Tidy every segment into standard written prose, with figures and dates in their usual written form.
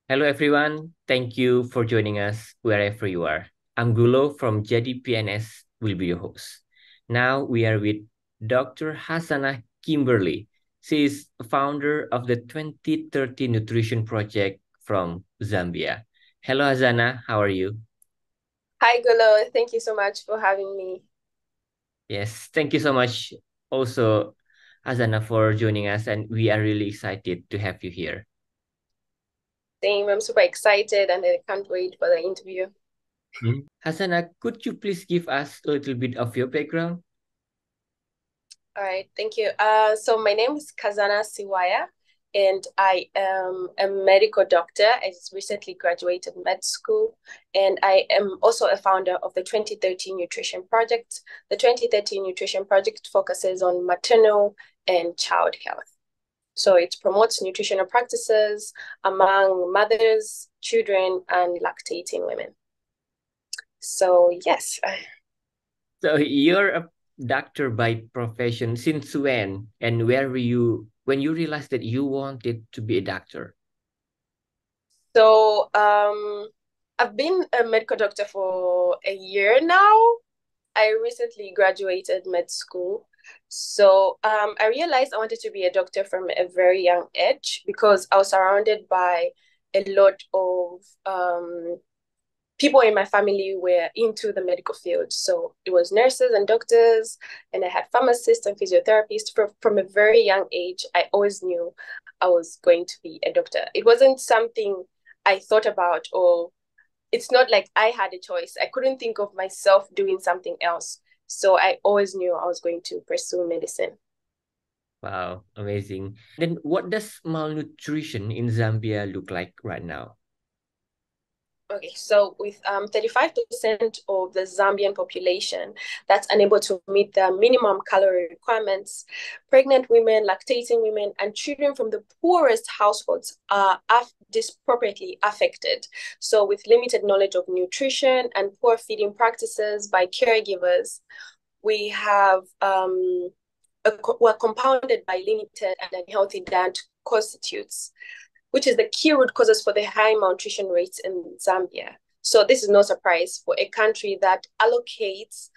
Hello, everyone. Thank you for joining us wherever you are. I'm Gulo from JDPNS, will be your host. Now we are with Dr. Khazana Kimberly. She is founder of the 2030 Nutrition Project from Zambia. Hello, Khazana. How are you? Hi, Gulo. Thank you so much for having me. Yes, thank you so much also, Khazana, for joining us. And we are really excited to have you here. Same, I'm super excited and I can't wait for the interview. Hasana, could you please give us a little bit of your background? All right, thank you. So my name is Khazana Sihwaya, and I am a medical doctor. I just recently graduated med school, and I am also a founder of the 2030 Nutrition Project. The 2030 Nutrition Project focuses on maternal and child health. So it promotes nutritional practices among mothers, children, and lactating women. So yes, So you're a doctor by profession. Since when and where were you when you realized that you wanted to be a doctor? so I've been a medical doctor for a year now. I recently graduated med school. So I realized I wanted to be a doctor from a very young age because I was surrounded by a lot of people in my family were into the medical field. So it was nurses and doctors, and I had pharmacists and physiotherapists. From a very young age, I always knew I was going to be a doctor. It wasn't something I thought about, or it's not like I had a choice. I couldn't think of myself doing something else. So I always knew I was going to pursue medicine. Wow, amazing. Then what does malnutrition in Zambia look like right now? Okay, so with 35% of the Zambian population that's unable to meet the minimum calorie requirements, pregnant women, lactating women, and children from the poorest households are disproportionately affected. So, with limited knowledge of nutrition and poor feeding practices by caregivers, we have we're compounded by limited and unhealthy diet constitutes, which is the key root causes for the high malnutrition rates in Zambia. So this is no surprise for a country that allocates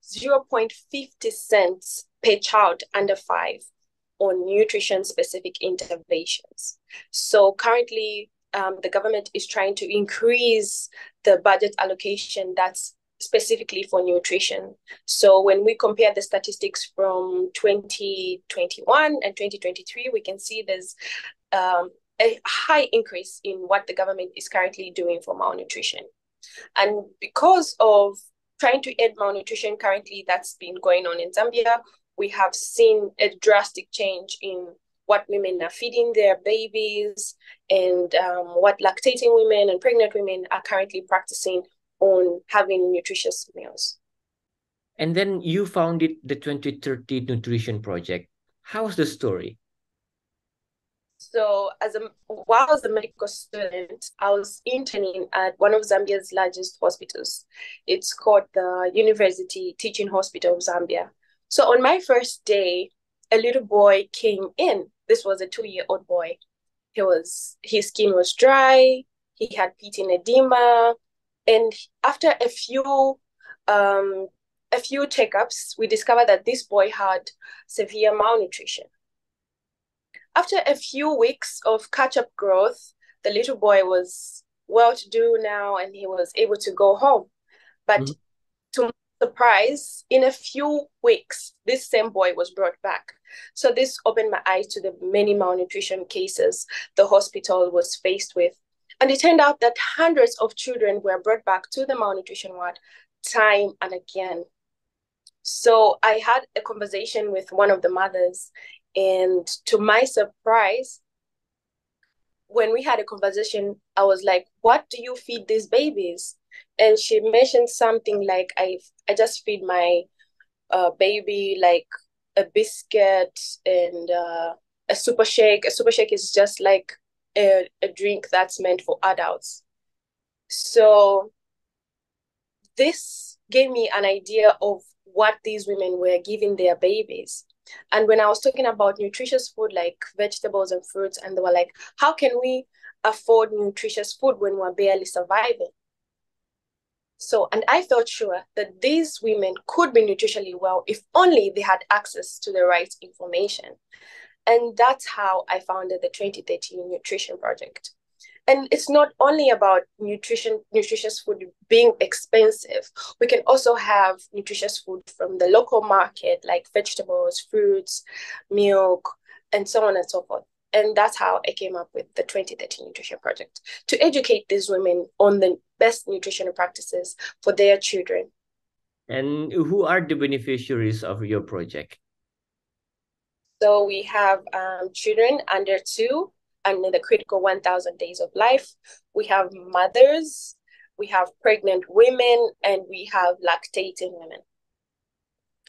0.50 cents per child under 5 on nutrition specific interventions. So currently, the government is trying to increase the budget allocation that's specifically for nutrition. So when we compare the statistics from 2021 and 2023, we can see there's a high increase in what the government is currently doing for malnutrition. And because of trying to end malnutrition currently that's been going on in Zambia, we have seen a drastic change in what women are feeding their babies and what lactating women and pregnant women are currently practicing on having nutritious meals. And then you founded the 2030 Nutrition Project. How's the story? So, while I was a medical student, I was interning at one of Zambia's largest hospitals. It's called the University Teaching Hospital of Zambia. So, on my first day, a little boy came in. This was a 2-year-old boy. His skin was dry. He had pitting edema, and after a few checkups, we discovered that this boy had severe malnutrition. After a few weeks of catch-up growth, the little boy was well-to-do now and he was able to go home. But to my surprise, in a few weeks, this same boy was brought back. So this opened my eyes to the many malnutrition cases the hospital was faced with. And it turned out that hundreds of children were brought back to the malnutrition ward time and again. So I had a conversation with one of the mothers, and to my surprise, when we had a conversation, I was like, "What do you feed these babies?" And she mentioned something like, "I just feed my baby like a biscuit and a super shake. A super shake is just like a drink that's meant for adults." So this gave me an idea of what these women were giving their babies. And when I was talking about nutritious food like vegetables and fruits, and they were like, how can we afford nutritious food when we're barely surviving. So, and I felt sure that these women could be nutritionally well if only they had access to the right information. And that's how I founded the 2013 Nutrition Project. And it's not only about nutritious food being expensive. We can also have nutritious food from the local market, like vegetables, fruits, milk, and so on and so forth. And that's how I came up with the 2013 Nutrition Project, to educate these women on the best nutritional practices for their children. And who are the beneficiaries of your project? So we have children under 2 and in the critical 1,000 days of life. We have mothers, we have pregnant women, and we have lactating women.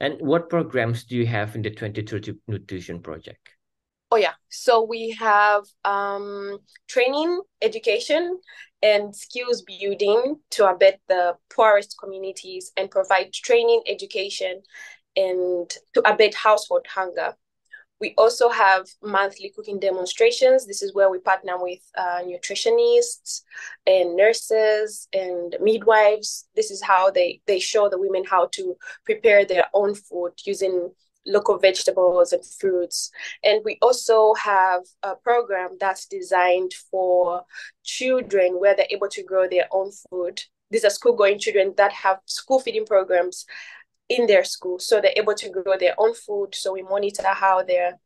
And what programs do you have in the 2030 Nutrition Project? Oh, yeah. So we have training, education, and skills building to abet the poorest communities and provide training, education, and to abet household hunger. We also have monthly cooking demonstrations. This is where we partner with nutritionists and nurses and midwives. This is how they show the women how to prepare their own food using local vegetables and fruits. And we also have a program that's designed for children where they're able to grow their own food. These are school-going children that have school feeding programs in their school, so they're able to grow their own food. So we monitor how they're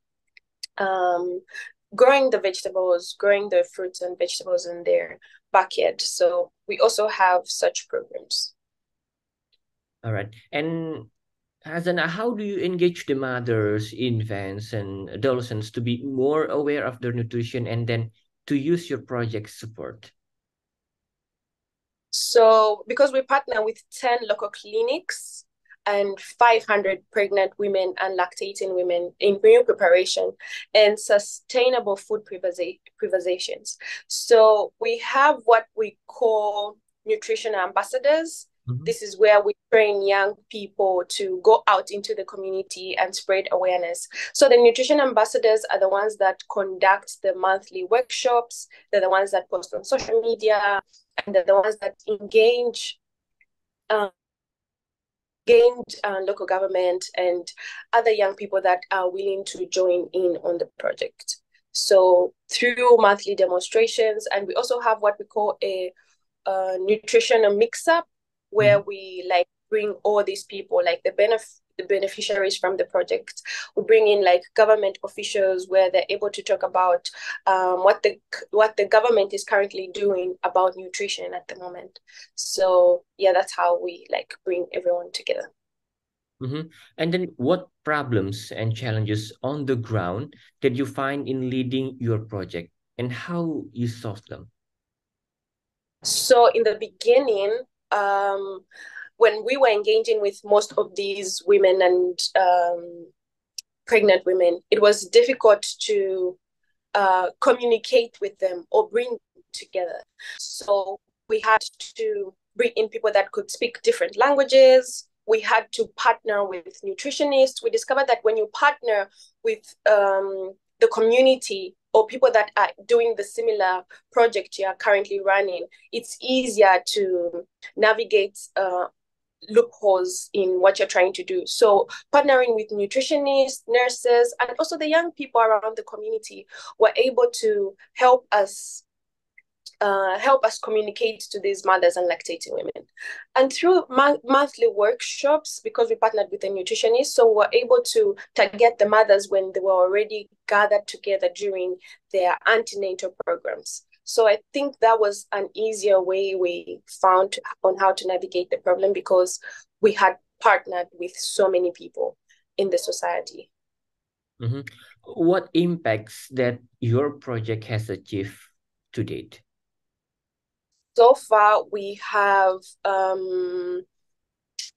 growing the vegetables, growing the fruits and vegetables in their backyard. So we also have such programs. All right. And Khazana, how do you engage the mothers, infants, and adolescents to be more aware of their nutrition and then to use your project support? So because we partner with 10 local clinics and 500 pregnant women and lactating women in meal preparation and sustainable food privations. So we have what we call nutrition ambassadors. Mm-hmm. This is where we train young people to go out into the community and spread awareness. So the nutrition ambassadors are the ones that conduct the monthly workshops. They're the ones that post on social media, and they're the ones that engage local government and other young people that are willing to join in on the project. So through monthly demonstrations, and we also have what we call a nutritional mix-up, where we like bring all these people, like the beneficiaries from the project. We bring in like government officials where they're able to talk about what the government is currently doing about nutrition at the moment. So yeah, that's how we like bring everyone together. Mm-hmm. And then what problems and challenges on the ground did you find in leading your project and how you solved them? So in the beginning, when we were engaging with most of these women and pregnant women, it was difficult to communicate with them or bring them together. So we had to bring in people that could speak different languages. We had to partner with nutritionists. We discovered that when you partner with the community or people that are doing the similar project you are currently running, it's easier to navigate loopholes in what you're trying to do. So partnering with nutritionists, nurses, and also the young people around the community were able to help us communicate to these mothers and lactating women. And through monthly workshops, because we partnered with a nutritionist, so we were able to target the mothers when they were already gathered together during their antenatal programs. So I think that was an easier way we found on how to navigate the problem, because we had partnered with so many people in the society. Mm-hmm. What impacts that your project has achieved to date? So far, we have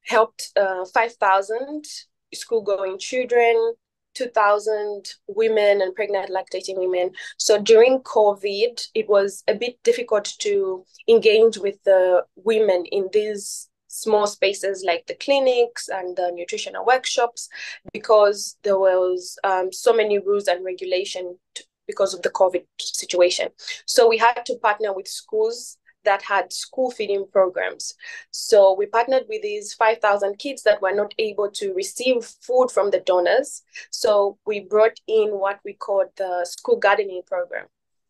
helped 5,000 school-going children, 2,000 women and pregnant lactating women. So during COVID, it was a bit difficult to engage with the women in these small spaces like the clinics and the nutritional workshops, because there was so many rules and regulations because of the COVID situation. So we had to partner with schools that had school feeding programs. So we partnered with these 5,000 kids that were not able to receive food from the donors. So we brought in what we called the school gardening program.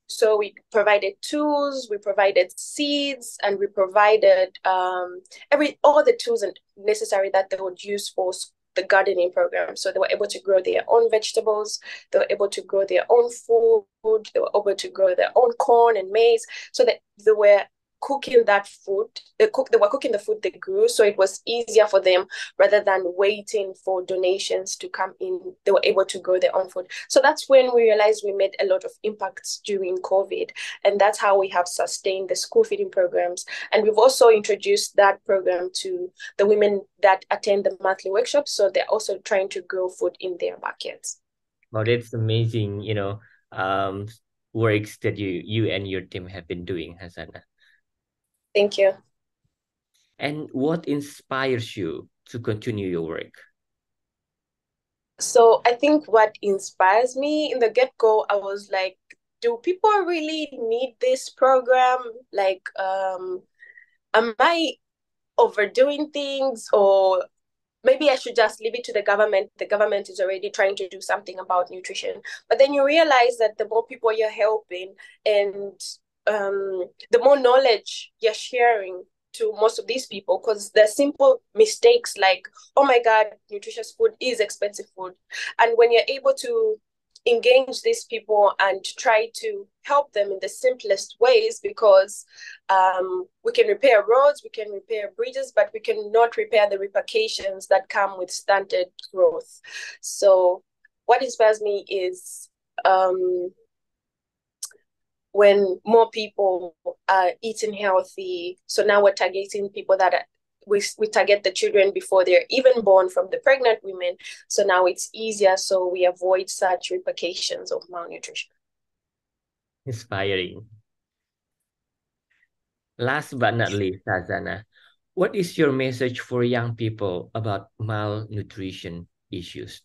So we provided tools, we provided seeds, and we provided all the tools and necessary that they would use for the gardening program. So they were able to grow their own vegetables, they were able to grow their own food, they were able to grow their own corn and maize, so that they were cooking that food. They were cooking the food they grew, so it was easier for them rather than waiting for donations to come in. They were able to grow their own food. So that's when we realized we made a lot of impacts during COVID, and that's how we have sustained the school feeding programs. And we've also introduced that program to the women that attend the monthly workshops, so they're also trying to grow food in their backyards. Well, that's amazing, works that you and your team have been doing, Khazana. Thank you. And what inspires you to continue your work? So I think what inspires me in the get-go, I was like, do people really need this program? Like, am I overdoing things, or maybe I should just leave it to the government? The government is already trying to do something about nutrition. But then you realize that the more people you're helping and the more knowledge you're sharing to most of these people, because they're simple mistakes like, oh my God, nutritious food is expensive food. And when you're able to engage these people and try to help them in the simplest ways, because we can repair roads, we can repair bridges, but we cannot repair the repercussions that come with stunted growth. So what inspires me is when more people are eating healthy. So now we're targeting people that we target the children before they're even born from the pregnant women. So now it's easier, so we avoid such repercussions of malnutrition. Inspiring. Last but not least, Khazana, what is your message for young people about malnutrition issues?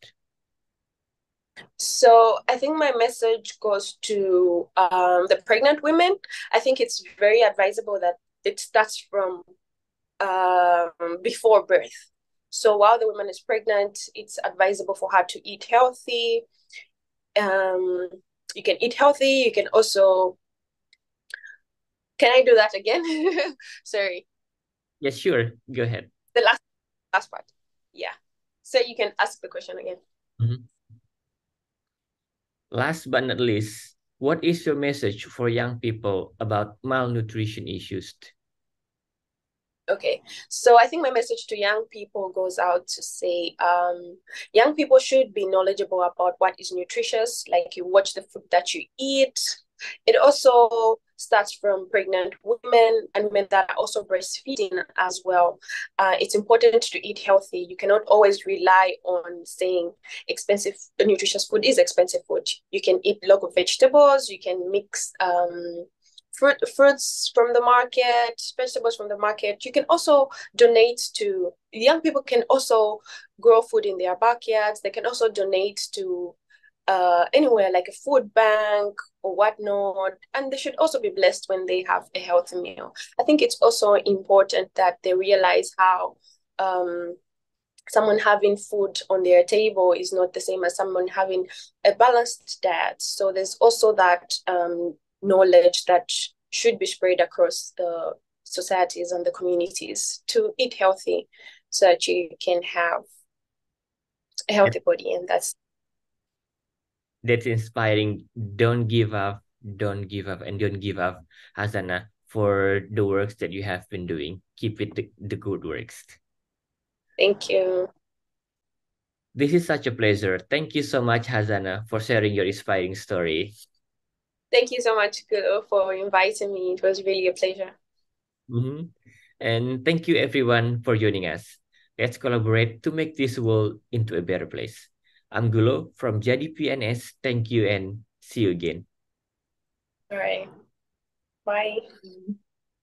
So I think my message goes to the pregnant women. I think it's very advisable that it starts from before birth. So while the woman is pregnant, it's advisable for her to eat healthy. You can eat healthy. You can also. Can I do that again? Sorry. Yes, sure. Go ahead. The last part. Yeah. So you can ask the question again. Mm-hmm. Last but not least, what is your message for young people about malnutrition issues? Okay, so I think my message to young people goes out to say, young people should be knowledgeable about what is nutritious, like you watch the food that you eat. It also starts from pregnant women and women that are also breastfeeding as well. It's important to eat healthy. You cannot always rely on saying nutritious food is expensive food. You can eat local vegetables, you can mix fruits from the market, vegetables from the market. You can also donate to young people, can also grow food in their backyards. They can also donate to anywhere like a food bank or whatnot. And they should also be blessed when they have a healthy meal. I think it's also important that they realize how someone having food on their table is not the same as someone having a balanced diet. So there's also that knowledge that should be spread across the societies and the communities to eat healthy, so that you can have a healthy body. And that's inspiring. Don't give up, and don't give up, Khazana, for the works that you have been doing. Keep it the good works. Thank you. This is such a pleasure. Thank you so much, Khazana, for sharing your inspiring story. Thank you so much, Gulo, for inviting me. It was really a pleasure. Mm-hmm. And thank you everyone for joining us. Let's collaborate to make this world into a better place. I'm Gulo from JDPNS. Thank you and see you again. All right. Bye.